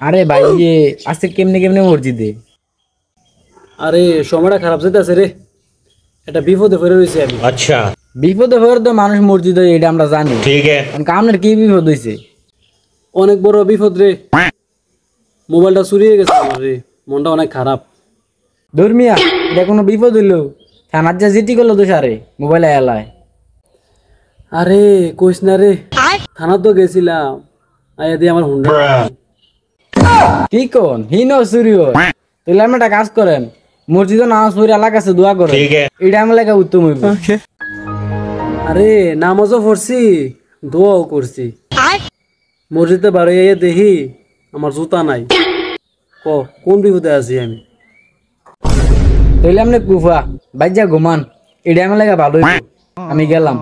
আরে ভাই আজকে কেমনে কেমনে মসজিদে? আরে সময়টা খারাপ যেতেছে রে, একটা বিপদে পড়ে রয়েছি আমি। अच्छा বিপদে পড়ে তো মানুষ মসজিদে, এটা আমরা জানি। ठीक है। আপনার কি বিপদ হয়েছে? অনেক বড় বিপদ রে, মোবাইলটা চুরি হয়ে গেছে আমার রে, মনটা অনেক খারাপ। ধর্মিয়া, এটা কোনো বিপদ হইলো? থানার যা জিটি করলো তো সারে মোবাইলে এলায়। আরে কইস না রে, থানা তো গেছিলাম, আয়া দিয়ে আমার হুন্ডা। কি কোন হিন চুরি হয়? তাহলে আপনি একটা কাজ করেন, মসজিদে নামাজ পড়ে আল্লাহর কাছে দোয়া করেন, ठीक है। এটা আমার লেখা উত্তম হইব। আরে নামাজও পড়ছি, দোয়াও করছি, মসজিদে বাড়ি আইয়া দেখি আমার জুতা নাই। কোন বিপদে আছি আমি? তাহলে আপনি কুফা বাইজা ঘুমান, এটা আমার লেখা ভালো হইব। আমি গেলাম।